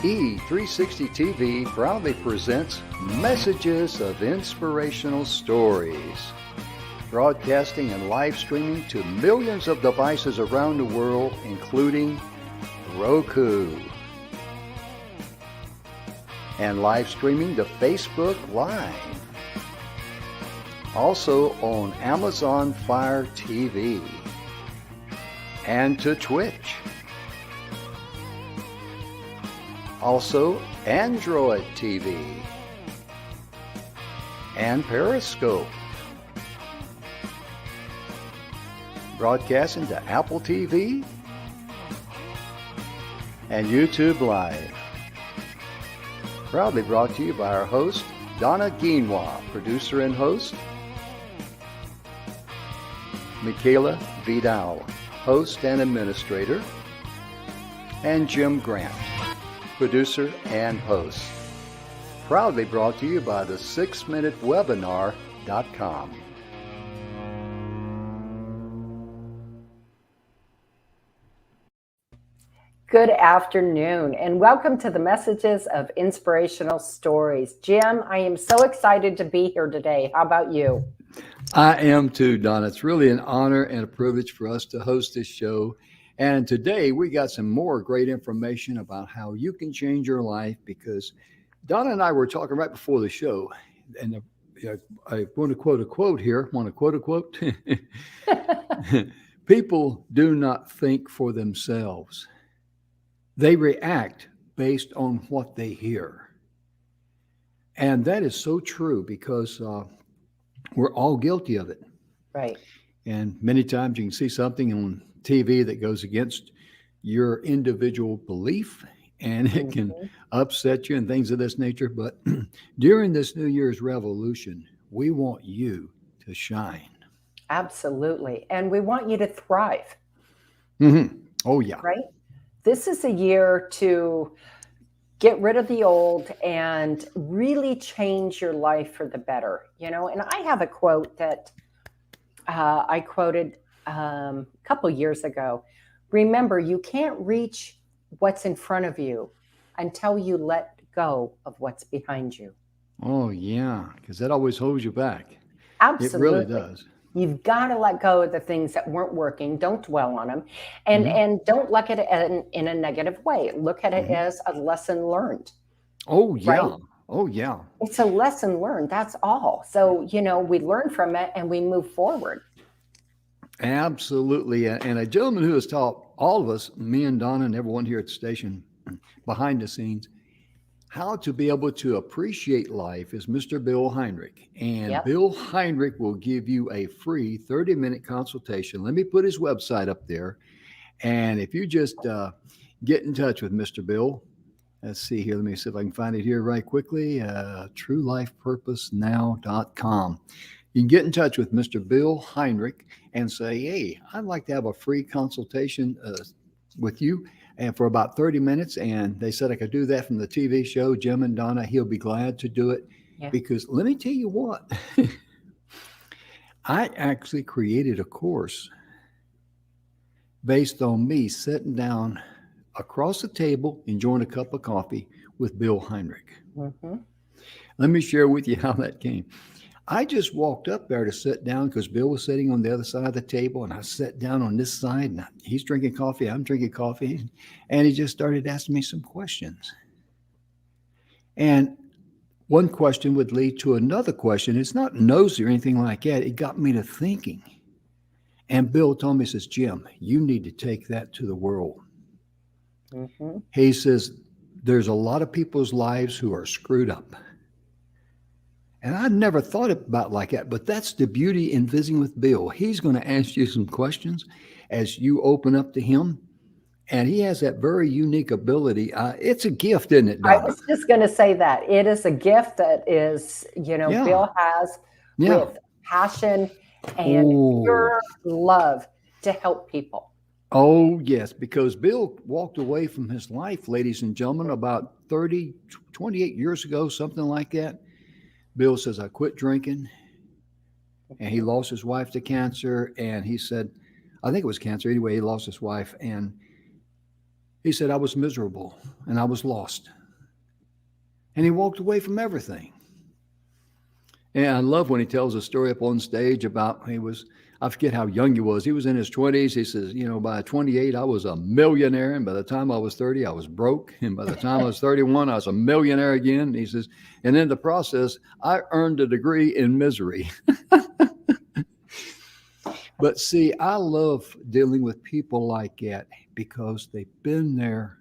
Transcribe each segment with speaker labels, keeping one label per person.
Speaker 1: E360 TV proudly presents Messages of Inspirational Stories, broadcasting and live streaming to millions of devices around the world, including Roku, and live streaming to Facebook Live, also on Amazon Fire TV, and to Twitch. Also, Android TV and Periscope. Broadcasting to Apple TV and YouTube Live. Proudly brought to you by our host, Donna Guinois, producer and host, Michaela Vidal, host and administrator, and Jim Grant, producer and host. Proudly brought to you by the 6minutewebinar.com.
Speaker 2: Good afternoon and welcome to the Messages of Inspirational Stories. Jim, I am so excited to be here today. How about you?
Speaker 1: I am too, Donna. It's really an honor and a privilege for us to host this show. And today we got some more great information about how you can change your life, because Donna and I were talking right before the show, and I want to quote a quote here. Want to quote a quote? People do not think for themselves. They react based on what they hear. And that is so true, because we're all guilty of it.
Speaker 2: Right.
Speaker 1: And many times you can see something on TV that goes against your individual belief, and it can upset you and things of this nature. But during this New Year's revolution, we want you to shine.
Speaker 2: Absolutely. And we want you to thrive.
Speaker 1: Mm-hmm. Oh, yeah.
Speaker 2: Right? This is a year to get rid of the old and really change your life for the better. You know, and I have a quote that I quoted a couple years ago. Remember, you can't reach what's in front of you until you let go of what's behind you.
Speaker 1: Oh, yeah, because that always holds you back.
Speaker 2: Absolutely.
Speaker 1: It really does.
Speaker 2: You've got to let go of the things that weren't working. Don't dwell on them. And don't look at it in a negative way. Look at it as a lesson learned.
Speaker 1: Oh, yeah.
Speaker 2: Right?
Speaker 1: Oh, yeah.
Speaker 2: It's a lesson learned. That's all. So, you know, we learn from it and we move forward.
Speaker 1: Absolutely. And a gentleman who has taught all of us, me and Donna and everyone here at the station, behind the scenes, how to be able to appreciate life is Mr. Bill Heinrich. And Bill Heinrich will give you a free 30-minute consultation. Let me put his website up there. And if you just get in touch with Mr. Bill, let's see here. Let me see if I can find it here right quickly. TrueLifePurposeNow.com. You can get in touch with Mr. Bill Heinrich and say, hey, I'd like to have a free consultation with you, and for about 30 minutes. And they said I could do that from the TV show, Jim and Donna. He'll be glad to do it. Because let me tell you what, I actually created a course based on me sitting down across the table, enjoying a cup of coffee with Bill Heinrich. Let me share with you how that came. I just walked up there to sit down because Bill was sitting on the other side of the table, and I sat down on this side, and he's drinking coffee, I'm drinking coffee, and he just started asking me some questions. And one question would lead to another question. It's not nosy or anything like that. It got me to thinking. And Bill told me, he says, Jim, you need to take that to the world. He says, there's a lot of people's lives who are screwed up. And I'd never thought about it like that, but that's the beauty in visiting with Bill. He's going to ask you some questions as you open up to him. And he has that very unique ability. It's a gift, isn't it, Donna?
Speaker 2: I was just going to say that. It is a gift that is, you know, Bill has with passion and pure love to help people.
Speaker 1: Oh, yes, because Bill walked away from his life, ladies and gentlemen, about 28 years ago, something like that. Bill says, I quit drinking, and he lost his wife to cancer. And he said, I think it was cancer. Anyway, he lost his wife. And He said, I was miserable and I was lost. And he walked away from everything. And I love when he tells a story up on stage about I forget how young he was. He was in his 20s. He says, by 28, I was a millionaire. And by the time I was 30, I was broke. And by the time I was 31, I was a millionaire again. He says, and in the process, I earned a degree in misery. But see, I love dealing with people like that because they've been there.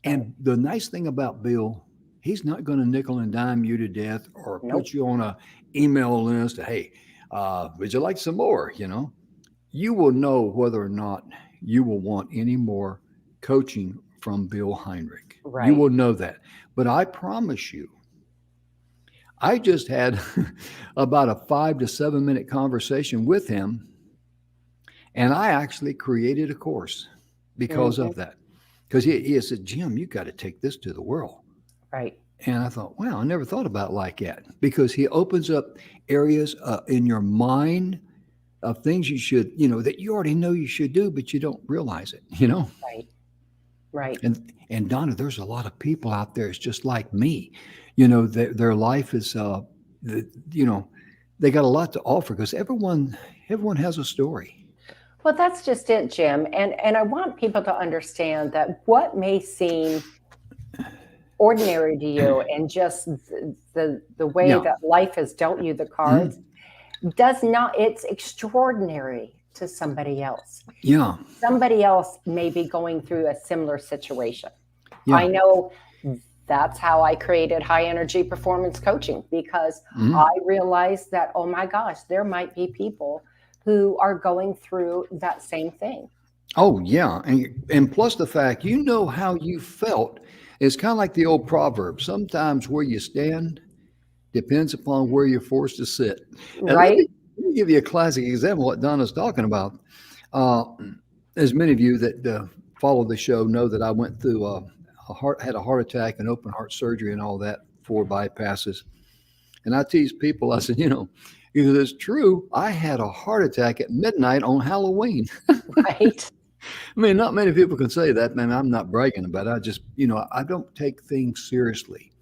Speaker 1: And the nice thing about Bill, he's not going to nickel and dime you to death or
Speaker 2: Nope.
Speaker 1: put you on a email list. Hey, would you like some more? You will know whether or not you will want any more coaching from Bill Heinrich.
Speaker 2: Right.
Speaker 1: You will know that. But I promise you, I just had about a 5 to 7 minute conversation with him. And I actually created a course because of that. Because he said, Jim, you got to take this to the world.
Speaker 2: Right.
Speaker 1: And I thought, wow, I never thought about it like that. Because he opens up areas in your mind of things you should, that you already know you should do, but you don't realize it,
Speaker 2: Right. Right.
Speaker 1: And Donna, there's a lot of people out there. It's just like me, their life is, they got a lot to offer because everyone has a story.
Speaker 2: Well, that's just it, Jim. And I want people to understand that what may seem ordinary to you and just the way that life has dealt you the cards it's extraordinary to somebody else.
Speaker 1: Yeah.
Speaker 2: Somebody else may be going through a similar situation.
Speaker 1: Yeah.
Speaker 2: I know that's how I created high energy performance coaching because I realized that, oh my gosh, there might be people who are going through that same thing.
Speaker 1: Oh, yeah. And plus the fact, how you felt. It's kind of like the old proverb. Sometimes where you stand depends upon where you're forced to sit. And
Speaker 2: right.
Speaker 1: Let me give you a classic example of what Donna's talking about. As many of you that follow the show know that I went through had a heart attack and open heart surgery and all that, 4 bypasses. And I tease people, I said, because it's true, I had a heart attack at midnight on Halloween.
Speaker 2: Right.
Speaker 1: I mean, not many people can say that, man. I'm not bragging about it. I just, I don't take things seriously.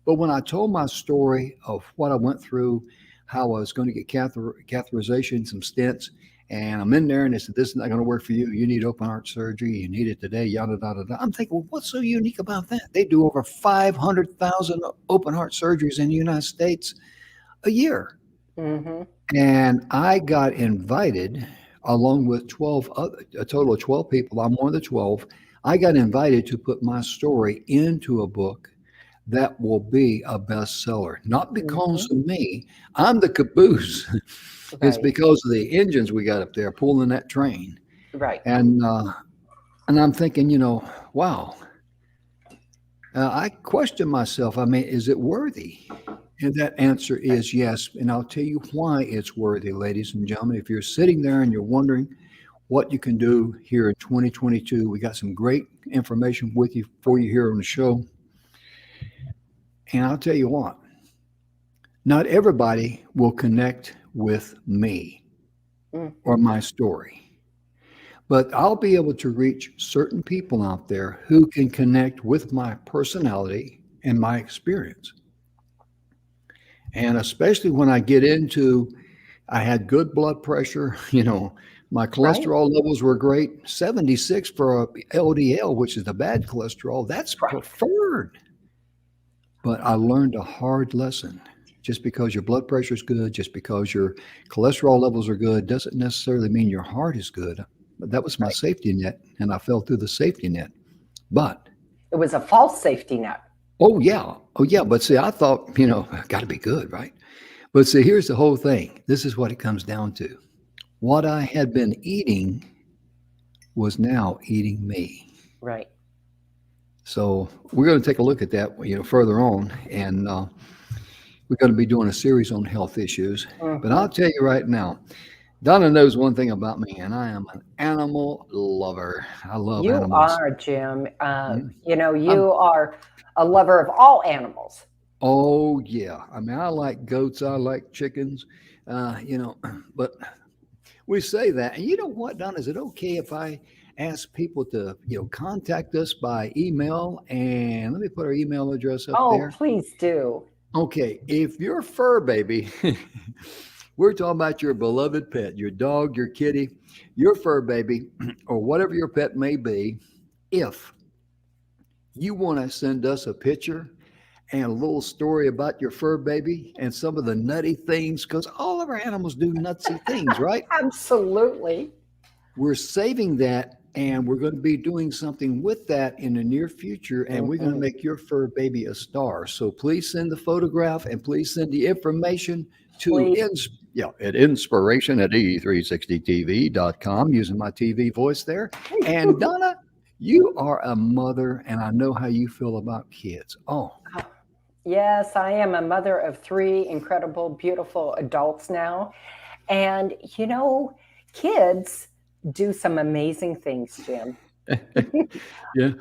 Speaker 1: But when I told my story of what I went through, how I was going to get catheterization, some stents, and I'm in there and they said, this is not going to work for you. You need open heart surgery. You need it today, yada, yada, yada. I'm thinking, well, what's so unique about that? They do over 500,000 open heart surgeries in the United States a year. And I got invited along with a total of 12 people. I'm one of the 12. I got invited to put my story into a book that will be a bestseller. Not because of me. I'm the caboose. It's because of the engines we got up there pulling that train.
Speaker 2: Right.
Speaker 1: And I'm thinking, wow. I question myself. I mean, is it worthy? And that answer is yes. And I'll tell you why it's worthy, ladies and gentlemen. If you're sitting there and you're wondering what you can do here in 2022, we got some great information for you here on the show. And I'll tell you what, not everybody will connect with me or my story, but I'll be able to reach certain people out there who can connect with my personality and my experience. And especially when I get into, I had good blood pressure, my cholesterol levels were great, 76 for LDL, which is the bad cholesterol. That's preferred. But I learned a hard lesson. Just because your blood pressure is good, just because your cholesterol levels are good, doesn't necessarily mean your heart is good. But that was my safety net, and I fell through the safety net. But
Speaker 2: it was a false safety net.
Speaker 1: Oh, yeah. But see, I thought, got to be good, right? But see, here's the whole thing. This is what it comes down to. What I had been eating was now eating me.
Speaker 2: Right.
Speaker 1: So we're going to take a look at that, further on. And we're going to be doing a series on health issues. But I'll tell you right now, Donna knows one thing about me, and I am an animal lover. I love animals.
Speaker 2: You are, Jim. You are a lover of all animals.
Speaker 1: Oh, yeah. I mean, I like goats. I like chickens, but we say that. And you know what, Donna? Is it okay if I ask people to, contact us by email. And let me put our email address up
Speaker 2: Oh,
Speaker 1: there.
Speaker 2: please do.
Speaker 1: Okay. If your fur baby, we're talking about your beloved pet, your dog, your kitty, your fur baby, or whatever your pet may be, if you want to send us a picture and a little story about your fur baby and some of the nutty things, because all of our animals do nutsy things, right?
Speaker 2: Absolutely.
Speaker 1: We're saving that and we're going to be doing something with that in the near future. And we're going to
Speaker 2: Mhm.
Speaker 1: make your fur baby a star. So please send the photograph and please send the information to
Speaker 2: Please.
Speaker 1: at inspiration at e360tv.com using my TV voice there. And Donna, you are a mother, and I know how you feel about kids. Oh,
Speaker 2: Yes, I am a mother of three incredible, beautiful adults now. And, kids do some amazing things, Jim.
Speaker 1: yeah,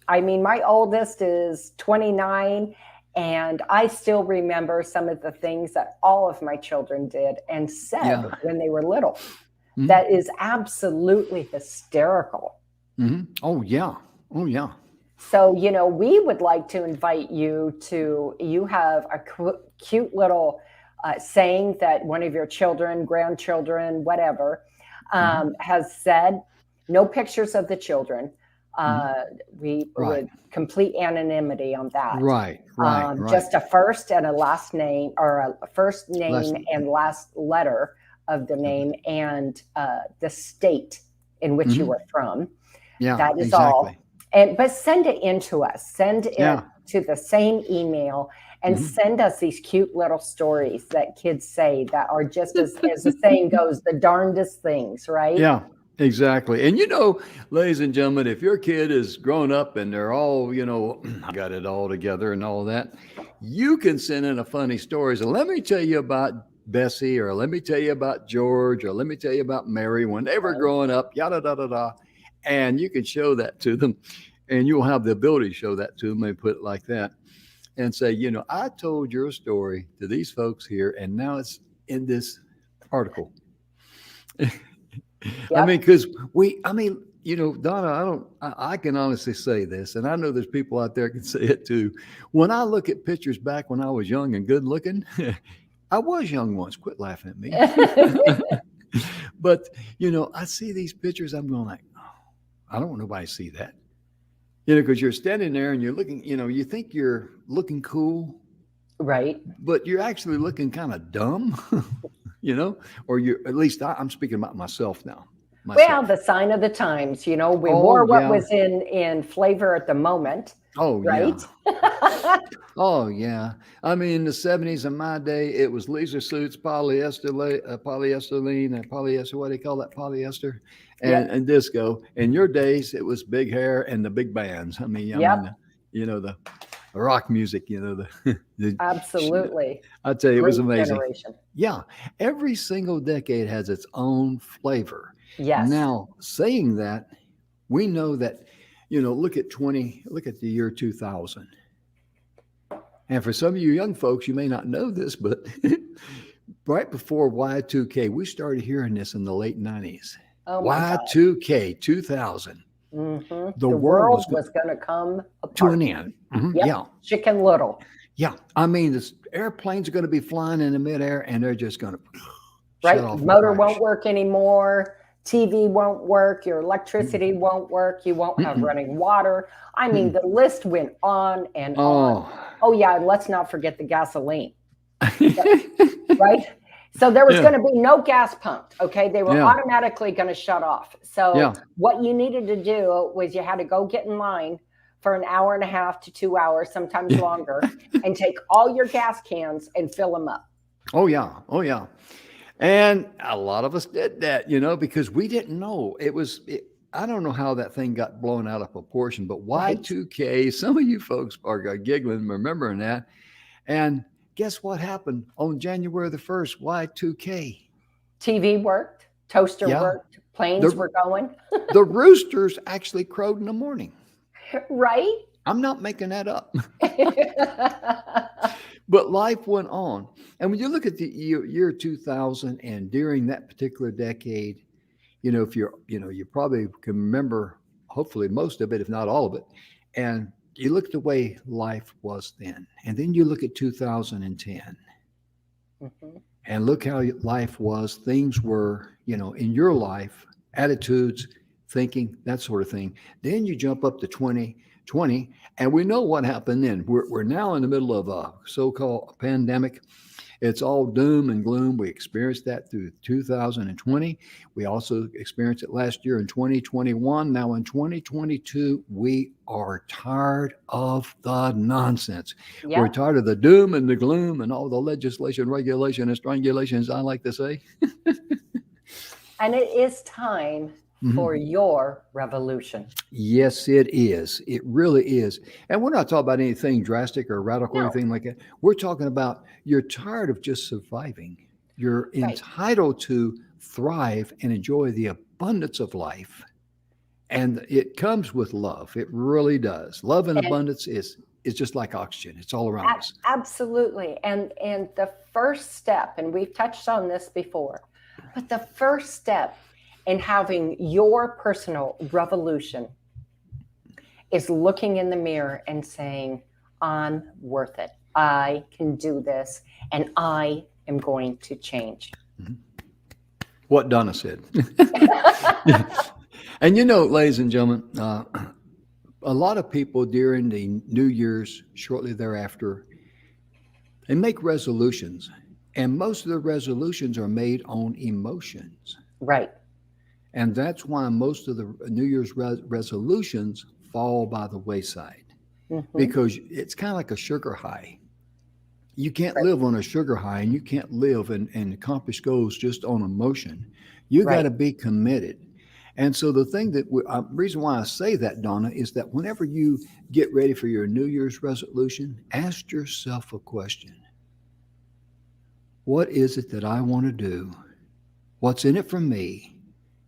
Speaker 2: I mean, my oldest is 29, and I still remember some of the things that all of my children did and said
Speaker 1: yeah.
Speaker 2: when they were little.
Speaker 1: Mhm,
Speaker 2: That is absolutely hysterical.
Speaker 1: mhm. Oh, yeah. Oh, yeah.
Speaker 2: So, we would like to invite you have a cute little saying that one of your children, grandchildren, whatever,
Speaker 1: Mhm,
Speaker 2: has said. No pictures of the children.
Speaker 1: mhm.
Speaker 2: We
Speaker 1: Right,
Speaker 2: would complete anonymity on that.
Speaker 1: right, right, right.
Speaker 2: Just a first and a last name, or a first name
Speaker 1: Lesson.
Speaker 2: and last letter of the
Speaker 1: of it.
Speaker 2: name, and the state in which you
Speaker 1: Mhm.
Speaker 2: are from.
Speaker 1: Yeah,
Speaker 2: That is
Speaker 1: exactly.
Speaker 2: all. But send it in to us. Send it
Speaker 1: Yeah.
Speaker 2: to the same email, and
Speaker 1: Mhm.
Speaker 2: send us these cute little stories that kids say that are just as the saying goes, the darndest things, right?
Speaker 1: Yeah, exactly. And ladies and gentlemen, if your kid is grown up and they're all, got it all together and all that, you can send in a funny stories. And let me tell you about Bessie, or let me tell you about George, or let me tell you about Mary when they were
Speaker 2: Right.
Speaker 1: growing up, yada da da da. And you can show that to them. And you'll have the ability to show that to them and put it like that. And say, I told your story to these folks here, and now it's in this article. I
Speaker 2: Yep.
Speaker 1: mean, because Donna, I can honestly say this, and I know there's people out there can say it too. When I look at pictures back when I was young and good looking, I was young once. Quit laughing at me. But, I see these pictures, I'm going like, oh, I don't want nobody to see that. Because you're standing there and you're looking, you think you're looking cool,
Speaker 2: Right.
Speaker 1: but you're actually looking kind of dumb, or at least I'm speaking about myself now.
Speaker 2: Well,
Speaker 1: Myself.
Speaker 2: the sign of the times. We
Speaker 1: Oh,
Speaker 2: wore what
Speaker 1: yeah.
Speaker 2: was in flavor at the moment,
Speaker 1: Oh, yeah.
Speaker 2: right?
Speaker 1: Oh, yeah. I mean, in the 70s in my day, it was leisure suits, polyestylene, and polyester, what do they call that? Polyester, and,
Speaker 2: Yep.
Speaker 1: and disco. In your days, it was big hair and the big bands.
Speaker 2: Yep.
Speaker 1: The rock music, the,
Speaker 2: Absolutely.
Speaker 1: I tell you, it was
Speaker 2: Great
Speaker 1: amazing.
Speaker 2: generation.
Speaker 1: Yeah. Every single decade has its own flavor.
Speaker 2: Yes.
Speaker 1: Now, saying that, we know that, look at the year 2000. And for some of you young folks, you may not know this, but right before Y2K, we started hearing this in the late 90s.
Speaker 2: Oh my God.
Speaker 1: Y2K, 2000. The
Speaker 2: The
Speaker 1: world was
Speaker 2: world was going to come
Speaker 1: to an
Speaker 2: apart.
Speaker 1: end. Mhm,
Speaker 2: Yep.
Speaker 1: yeah.
Speaker 2: Chicken Little.
Speaker 1: Yeah. I mean, this airplanes are going to be flying in the midair and they're just going to shut
Speaker 2: Right?
Speaker 1: off and
Speaker 2: Motor
Speaker 1: crash.
Speaker 2: won't work anymore. TV won't work. Your electricity won't work. You won't have
Speaker 1: Mm-mm.
Speaker 2: running water. I mean,
Speaker 1: Mm-mm.
Speaker 2: the list went on and on.
Speaker 1: Oh.
Speaker 2: Oh, yeah. And let's not forget the gasoline, right? So there was
Speaker 1: Yeah.
Speaker 2: going to be no gas pumped. Okay. They were
Speaker 1: Yeah.
Speaker 2: automatically going to shut off. So
Speaker 1: Yeah.
Speaker 2: what you needed to do was you had to go get in line for an hour and a half to 2 hours, sometimes longer, and take all your gas cans and fill them up.
Speaker 1: Oh, yeah. Oh, yeah. And a lot of us did that, because we didn't know. I don't know how that thing got blown out of proportion, but
Speaker 2: Right.
Speaker 1: Y2K, some of you folks are giggling, remembering that. And guess what happened on January the 1st? Y2K.
Speaker 2: TV worked, toaster
Speaker 1: Yeah.
Speaker 2: worked, planes
Speaker 1: The,
Speaker 2: were going.
Speaker 1: the roosters actually crowed in the morning.
Speaker 2: Right?
Speaker 1: I'm not making that up. But life went on. And when you look at the year 2000 and during that particular decade, if you probably can remember, hopefully most of it, if not all of it. And you look at the way life was then, and then you look at 2010
Speaker 2: Mm-hmm.
Speaker 1: and look how life was. Things were, in your life, attitudes, thinking, that sort of thing. Then you jump up to 2020, and we know what happened then. We're now in the middle of a so-called pandemic. It's all doom and gloom. We experienced that through 2020. We also experienced it last year in 2021. Now in 2022, we are tired of the nonsense.
Speaker 2: Yeah.
Speaker 1: We're tired of the doom and the gloom and all the legislation, regulation, and strangulation, as I like to say.
Speaker 2: And it is time for your revolution.
Speaker 1: Yes, it is. It really is. And we're not talking about anything drastic or radical or
Speaker 2: No.
Speaker 1: anything like that. We're talking about you're tired of just surviving. You're
Speaker 2: Right.
Speaker 1: entitled to thrive and enjoy the abundance of life. And it comes with love. It really does. Love and
Speaker 2: And
Speaker 1: abundance is just like oxygen. It's all around us.
Speaker 2: absolutely. And the first step, and we've touched on this before, but the first step in having your personal revolution is looking in the mirror and saying, I'm worth it. I can do this, and I am going to change.
Speaker 1: What Donna said. And ladies and gentlemen, a lot of people during the New Year's, shortly thereafter, they make resolutions. And most of the resolutions are made on emotions.
Speaker 2: Right.
Speaker 1: And that's why most of the New Year's resolutions fall by the wayside, because it's kind of like a sugar high. You can't live on a sugar high, and you can't live and accomplish goals just on emotion. You got to be committed. And so the thing reason why I say that, Donna, is that whenever you get ready for your New Year's resolution, ask yourself a question. What is it that I want to do? What's in it for me?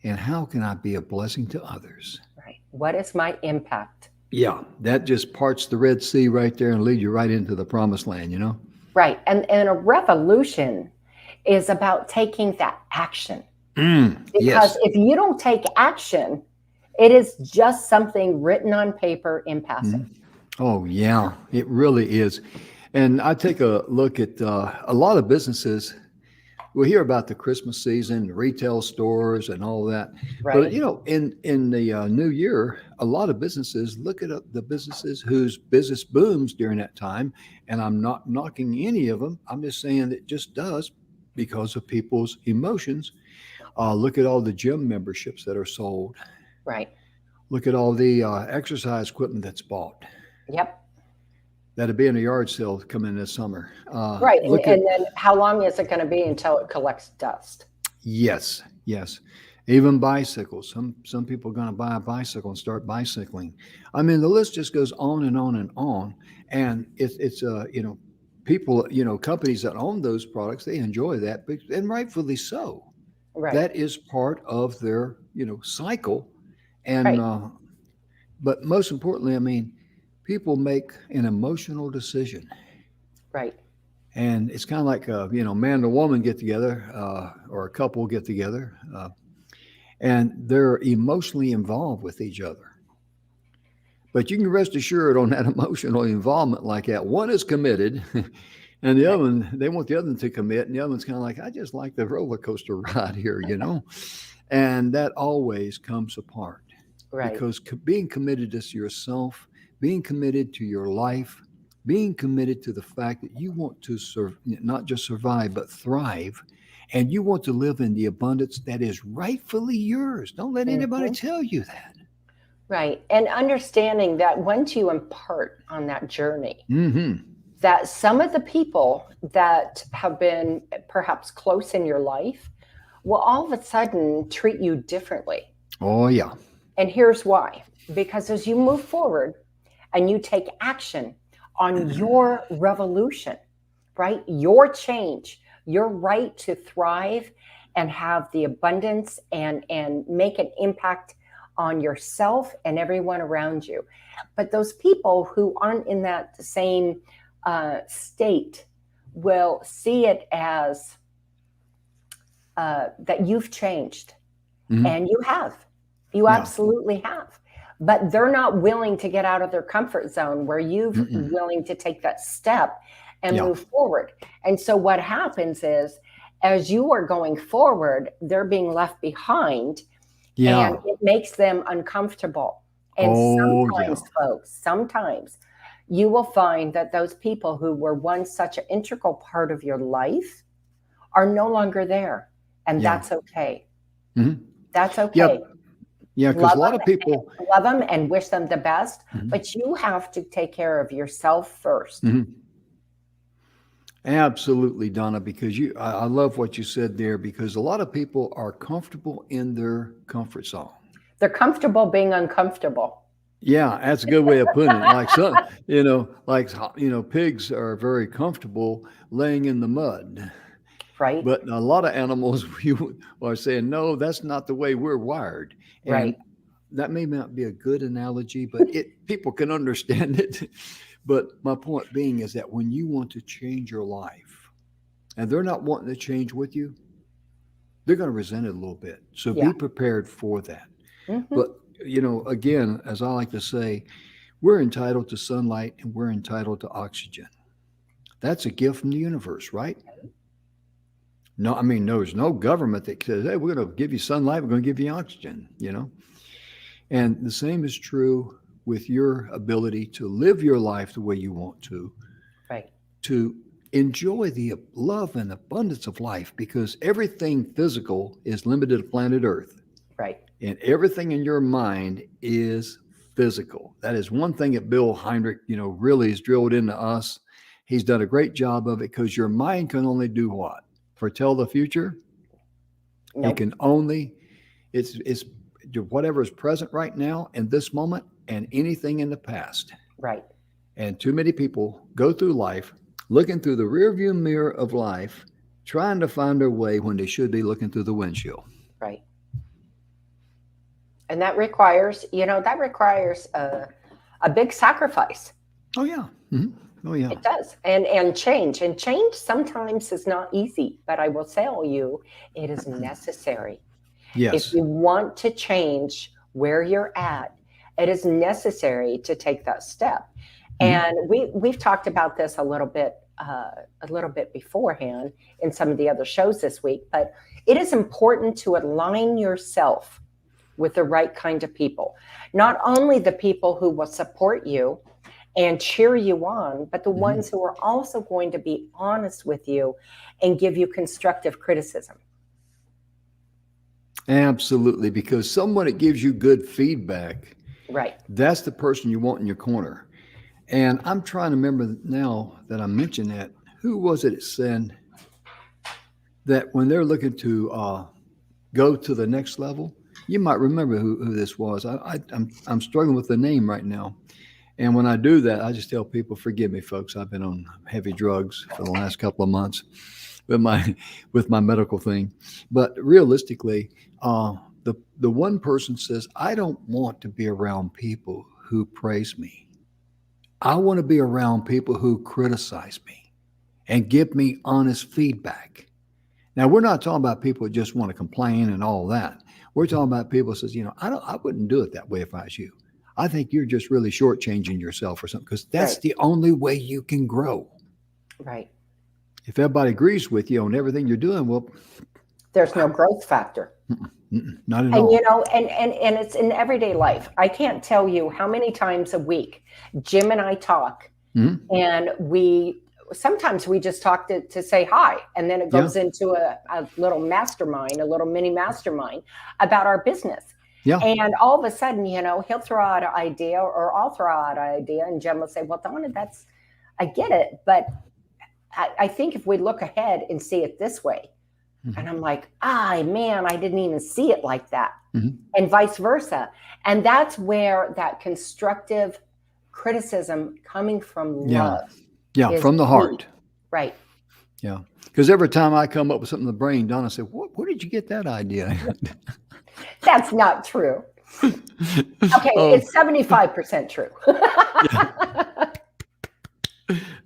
Speaker 1: And how can I be a blessing to others?
Speaker 2: Right. What is my impact?
Speaker 1: Yeah, that just parts the Red Sea right there and leads you right into the promised land,
Speaker 2: Right. And a revolution is about taking that action. Because if you don't take action, it is just something written on paper in passing.
Speaker 1: Oh, yeah, it really is. And I take a look at a lot of businesses. We hear about the Christmas season, retail stores, and all that.
Speaker 2: Right.
Speaker 1: But in the new year, a lot of businesses look at the businesses whose business booms during that time. And I'm not knocking any of them. I'm just saying it just does because of people's emotions. Look at all the gym memberships that are sold.
Speaker 2: Right.
Speaker 1: Look at all the exercise equipment that's bought.
Speaker 2: Yep.
Speaker 1: That'll be in a yard sale coming this summer.
Speaker 2: Right. And then how long is it going to be until it collects dust?
Speaker 1: Yes. Even bicycles. Some people are going to buy a bicycle and start bicycling. I mean, the list just goes on and on and on. And it's people, companies that own those products, they enjoy that, and rightfully so.
Speaker 2: Right.
Speaker 1: That is part of their, cycle. And but most importantly, I mean, people make an emotional decision.
Speaker 2: Right.
Speaker 1: And it's kind of like, man and a woman get together, or a couple get together, and they're emotionally involved with each other. But you can rest assured on that emotional involvement like that, one is committed, and the other one, they want the other one to commit, and the other one's kind of like, I just like the roller coaster ride here, And that always comes apart.
Speaker 2: Right.
Speaker 1: Because being committed to yourself, being committed to your life, being committed to the fact that you want to not just survive, but thrive, and you want to live in the abundance that is rightfully yours. Don't let anybody tell you that.
Speaker 2: Right. And understanding that once you impart on that journey, that some of the people that have been perhaps close in your life will all of a sudden treat you differently.
Speaker 1: Oh, yeah.
Speaker 2: And here's why. Because as you move forward and you take action on your revolution, right? Your change, your right to thrive and have the abundance and make an impact on yourself and everyone around you. But those people who aren't in that same state will see it as that you've changed
Speaker 1: Mhm.
Speaker 2: And you have. You
Speaker 1: Yeah.
Speaker 2: absolutely have. But they're not willing to get out of their comfort zone where you're
Speaker 1: Mm-mm.
Speaker 2: willing to take that step and
Speaker 1: Yeah.
Speaker 2: move forward. And so what happens is, as you are going forward, they're being left behind, and
Speaker 1: Yeah.
Speaker 2: it makes them uncomfortable. And
Speaker 1: Oh, yeah.
Speaker 2: sometimes, folks, sometimes you will find that those people who were once such an integral part of your life are no longer there. And
Speaker 1: Yeah.
Speaker 2: that's okay.
Speaker 1: Mhm.
Speaker 2: That's
Speaker 1: Yep.
Speaker 2: okay.
Speaker 1: Yeah. Because
Speaker 2: Love
Speaker 1: a lot of people.
Speaker 2: love them and wish them the best,
Speaker 1: Mhm.
Speaker 2: but you have to take care of yourself first.
Speaker 1: Mhm. Absolutely, Donna, because I love what you said there because a lot of people are comfortable in their comfort zone.
Speaker 2: They're comfortable being uncomfortable.
Speaker 1: Yeah, that's a good way of putting it. Like pigs are very comfortable laying in the mud.
Speaker 2: Right,
Speaker 1: But a lot of animals are saying, no, that's not the way we're wired. And
Speaker 2: right,
Speaker 1: that may not be a good analogy, but people can understand it. But my point being is that when you want to change your life and they're not wanting to change with you, they're going to resent it a little bit. So
Speaker 2: yeah.
Speaker 1: be prepared for that.
Speaker 2: Hmm.
Speaker 1: But, again, as I like to say, we're entitled to sunlight and we're entitled to oxygen. That's a gift from the universe, right? No, I mean, there's no government that says, hey, we're going to give you sunlight, we're going to give you oxygen. And the same is true with your ability to live your life the way you want
Speaker 2: Right,
Speaker 1: to enjoy the love and abundance of life, because everything physical is limited to planet Earth,
Speaker 2: right.
Speaker 1: and everything in your mind is physical. That is one thing that Bill Heinrich, really has drilled into us. He's done a great job of it because your mind can only do what? Foretell the future. It
Speaker 2: Nope.
Speaker 1: can only, it's whatever is present right now in this moment and anything in the past.
Speaker 2: Right,
Speaker 1: And too many people go through life looking through the rearview mirror of life, trying to find their way when they should be looking through the windshield.
Speaker 2: right. And that requires a big sacrifice.
Speaker 1: Oh yeah. Mhm. Oh yeah.
Speaker 2: It does. And change sometimes is not easy, but I will tell you it is necessary. If
Speaker 1: Yes.
Speaker 2: you want to change where you're at, it is necessary to take that step.
Speaker 1: Mhm.
Speaker 2: And we've talked about this a little bit beforehand in some of the other shows this week, but it is important to align yourself with the right kind of people. Not only the people who will support you and cheer you on, but the
Speaker 1: Mhm.
Speaker 2: ones who are also going to be honest with you and give you constructive criticism.
Speaker 1: Absolutely. Because someone that gives you good feedback,
Speaker 2: Right.
Speaker 1: that's the person you want in your corner. And I'm trying to remember now that I mentioned that. Who was it that said that when they're looking to go to the next level? You might remember who this was. I'm struggling with the name right now. And when I do that, I just tell people, forgive me, folks. I've been on heavy drugs for the last couple of months with my medical thing. But realistically, the one person says, I don't want to be around people who praise me. I want to be around people who criticize me and give me honest feedback. Now, we're not talking about people who just want to complain and all that. We're talking about people who says, I wouldn't do it that way if I was you. I think you're just really shortchanging yourself or something, because that's
Speaker 2: Right.
Speaker 1: the only way you can grow.
Speaker 2: Right.
Speaker 1: If everybody agrees with you on everything you're doing, well,
Speaker 2: There's no growth factor.
Speaker 1: not at
Speaker 2: And
Speaker 1: all.
Speaker 2: and it's in everyday life. I can't tell you how many times a week Jim and I talk,
Speaker 1: Mhm.
Speaker 2: and sometimes we just talk to say hi, and then it
Speaker 1: Yeah.
Speaker 2: goes into a little mastermind, a little mini mastermind about our business.
Speaker 1: Yeah.
Speaker 2: And all of a sudden, he'll throw out an idea, or I'll throw out an idea, and Jim will say, well, Donna, I get it, but I think if we look ahead and see it this way.
Speaker 1: Mhm.
Speaker 2: And I'm like, man, I didn't even see it like that.
Speaker 1: Mhm.
Speaker 2: And vice versa. And that's where that constructive criticism coming from
Speaker 1: Yeah.
Speaker 2: love
Speaker 1: Yeah.
Speaker 2: is
Speaker 1: From the
Speaker 2: key.
Speaker 1: heart.
Speaker 2: Right.
Speaker 1: Yeah. Because every time I come up with something in the brain, Donna said, where did you get that idea?
Speaker 2: That's not true. Okay,
Speaker 1: Oh,
Speaker 2: it's 75% true.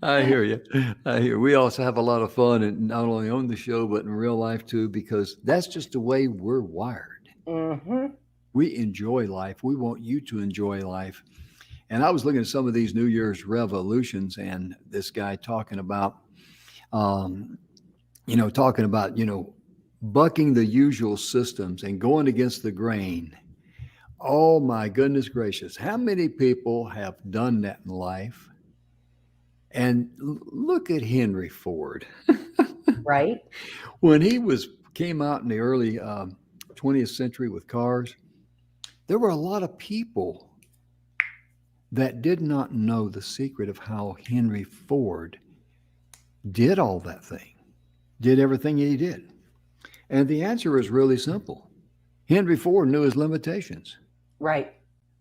Speaker 1: I hear you. I hear. We also have a lot of fun, and not only on the show, but in real life too, because that's just the way we're wired.
Speaker 2: Mm-hmm.
Speaker 1: We enjoy life. We want you to enjoy life. And I was looking at some of these New Year's revolutions, and this guy talking about, um, bucking the usual systems and going against the grain. Oh my goodness gracious. How many people have done that in life? And look at Henry Ford.
Speaker 2: Right.
Speaker 1: When he came out in the early 20th century with cars, there were a lot of people that did not know the secret of how Henry Ford did all that thing, did everything he did. And the answer is really simple. Henry Ford knew his limitations,
Speaker 2: Right.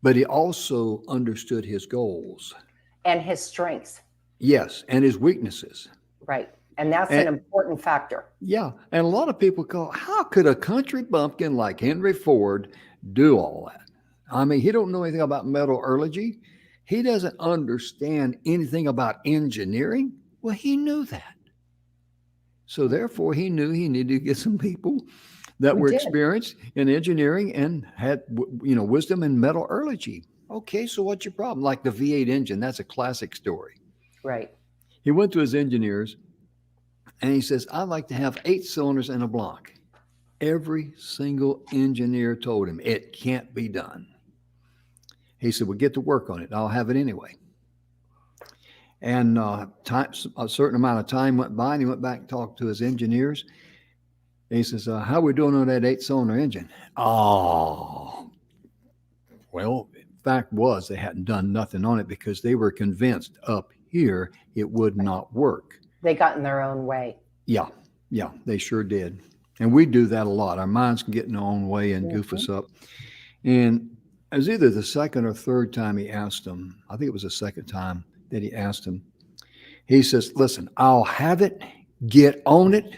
Speaker 1: but he also understood his goals.
Speaker 2: And his strengths.
Speaker 1: Yes, and his weaknesses.
Speaker 2: Right. And that's
Speaker 1: And
Speaker 2: an important factor.
Speaker 1: yeah, and a lot of people go, how could a country bumpkin like Henry Ford do all that? I mean, he don't know anything about metallurgy. He doesn't understand anything about engineering. Well, he knew that. So therefore, he knew he needed to get some people that
Speaker 2: We
Speaker 1: were
Speaker 2: did.
Speaker 1: experienced in engineering and had wisdom in metallurgy. Okay, so what's your problem? Like the V8 engine, that's a classic story.
Speaker 2: Right.
Speaker 1: He went to his engineers and he says, I'd like to have 8 cylinders in a block. Every single engineer told him it can't be done. He said, well, get to work on it. I'll have it anyway. And a certain amount of time went by, and he went back and talked to his engineers. And he says, how are we doing on that 8-cylinder engine? Oh, well, fact was they hadn't done nothing on it because they were convinced up here it would not work.
Speaker 2: They got in their own way.
Speaker 1: Yeah, they sure did. And we do that a lot. Our minds can get in our own way and goof us up. And it was either the second or third time he asked him, I think it was the second time that he asked him, he says, listen, I'll have it, get on it,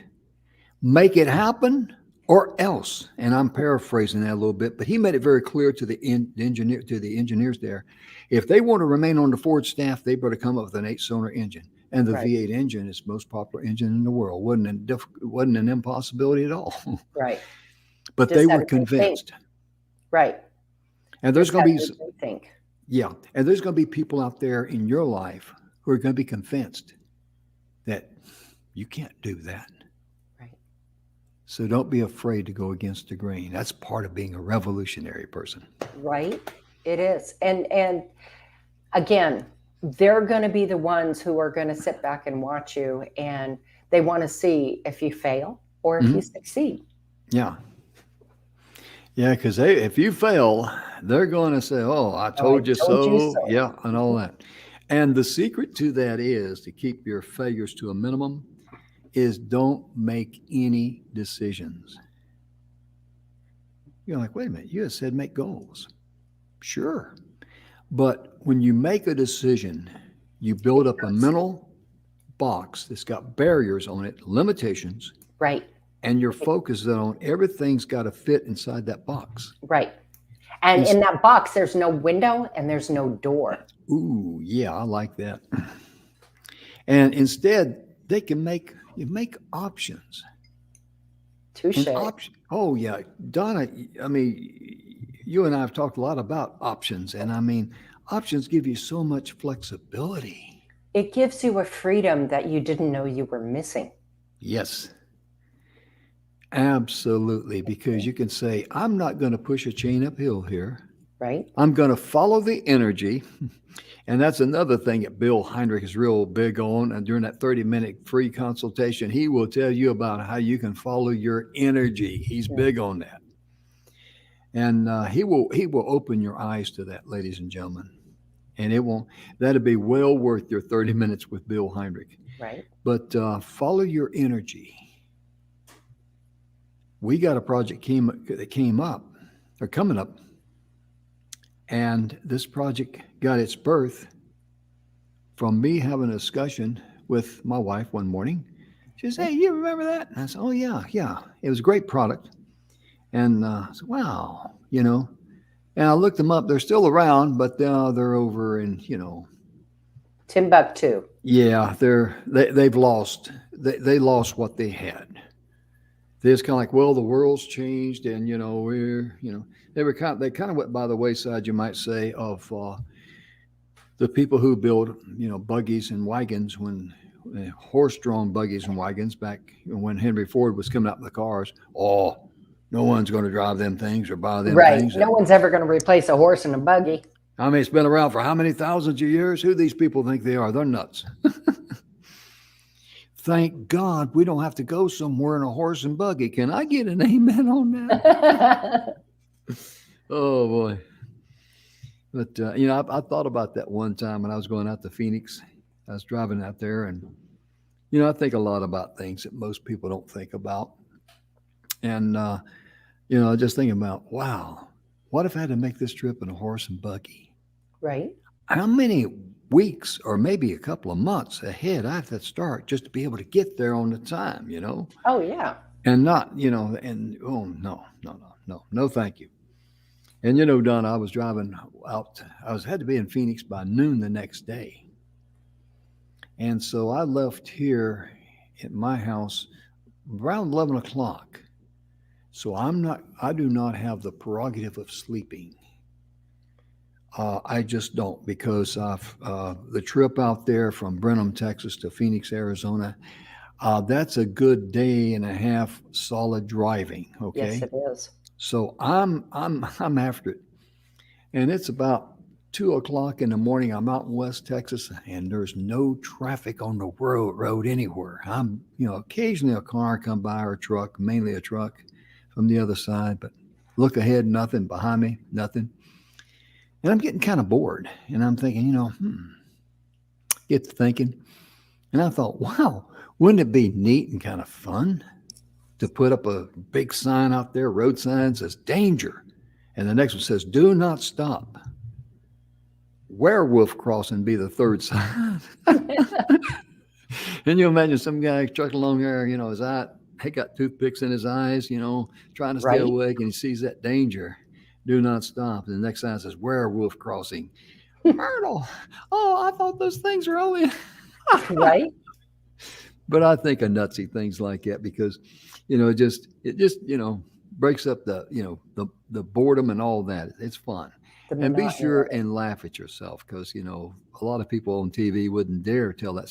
Speaker 1: make it happen, or else. And I'm paraphrasing that a little bit, but he made it very clear to the engineers there, if they want to remain on the Ford staff, they better come up with an 8-cylinder engine. And the
Speaker 2: Right.
Speaker 1: V8 engine is the most popular engine in the world. Wasn't an impossibility at all.
Speaker 2: Right.
Speaker 1: But
Speaker 2: Just
Speaker 1: they
Speaker 2: had
Speaker 1: were
Speaker 2: a big thing.
Speaker 1: convinced.
Speaker 2: Right.
Speaker 1: And there's going to be,
Speaker 2: think.
Speaker 1: yeah, and there's going to be people out there in your life who are going to be convinced that you can't do that.
Speaker 2: Right.
Speaker 1: So don't be afraid to go against the grain. That's part of being a revolutionary person.
Speaker 2: Right. It is. And again, they're going to be the ones who are going to sit back and watch you, and they want to see if you fail or if you succeed.
Speaker 1: Yeah. Yeah, because if you fail, they're going to say, oh, I told you so. Yeah, and all that. And the secret to that is to keep your failures to a minimum is don't make any decisions. You're like, wait a minute, you just said make goals. Sure. But when you make a decision, you build up a mental box that's got barriers on it, limitations.
Speaker 2: Right.
Speaker 1: And your focus is on everything's got to fit inside that box.
Speaker 2: Right. And in that box, there's no window and there's no door.
Speaker 1: Ooh, yeah, I like that. And instead, they can make options.
Speaker 2: Touche.
Speaker 1: Oh, yeah. Donna, I mean, you and I have talked a lot about options. And I mean, options give you so much flexibility.
Speaker 2: It gives you a freedom that you didn't know you were missing.
Speaker 1: Yes. Absolutely, because you can say, I'm not going to push a chain uphill here.
Speaker 2: Right.
Speaker 1: I'm going to follow the energy. And that's another thing that Bill Heinrich is real big on. And during that 30-minute free consultation, he will tell you about how you can follow your energy. He's big on that. And he will open your eyes to that, ladies and gentlemen. And that'll be well worth your 30 minutes with Bill Heinrich.
Speaker 2: Right.
Speaker 1: But follow your energy. We got a project that came up, or coming up, and this project got its birth from me having a discussion with my wife one morning. She says, hey, you remember that? And I said, oh, yeah. It was a great product. And I said, wow, And I looked them up. They're still around, but they're over in,
Speaker 2: Timbuktu.
Speaker 1: Yeah, they've lost. They lost what they had. They just kind of like, well, the world's changed, and they kind of went by the wayside, you might say, of the people who build buggies and wagons when horse-drawn buggies and wagons back when Henry Ford was coming out with the cars. Oh, no one's going to drive them things or buy them
Speaker 2: Right.
Speaker 1: things.
Speaker 2: No one's ever going to replace a horse and a buggy.
Speaker 1: I mean, it's been around for how many thousands of years? Who these people think they are? They're nuts. Thank God we don't have to go somewhere in a horse and buggy. Can I get an amen on that? Oh, boy. But, I thought about that one time when I was going out to Phoenix. I was driving out there, and, I think a lot about things that most people don't think about. And, just thinking about, wow, what if I had to make this trip in a horse and buggy?
Speaker 2: Right.
Speaker 1: How many weeks or maybe a couple of months ahead I have to start just to be able to get there on the time,
Speaker 2: Oh, yeah.
Speaker 1: and not, and oh, no, thank you. And, Don, I was driving out, had to be in Phoenix by noon the next day. And so I left here at my house around 11 o'clock. So I do not have the prerogative of sleeping. I just don't, because the trip out there from Brenham, Texas to Phoenix, Arizona, that's a good day and a half solid driving. Okay.
Speaker 2: Yes, it is.
Speaker 1: So I'm after it. And it's about 2 o'clock in the morning. I'm out in West Texas, and there's no traffic on the road anywhere. I'm, occasionally a car come by, or a truck, mainly a truck from the other side, but look ahead, nothing. Behind me, nothing. And I'm getting kind of bored, and I'm thinking, get to thinking. And I thought, wow, wouldn't it be neat and kind of fun to put up a big sign out there, road sign says danger. And the next one says, do not stop. Werewolf crossing be the third sign. And you imagine some guy trucking along there, his eye, he got toothpicks in his eyes, trying to stay awake, and he sees that danger. Do not stop. And the next sign says werewolf crossing. Myrtle. Oh, I thought those things were only
Speaker 2: Right.
Speaker 1: But I think of nutsy things like that because, it just breaks up the boredom and all that. It's fun. And be sure and laugh at yourself because, a lot of people on TV wouldn't dare tell that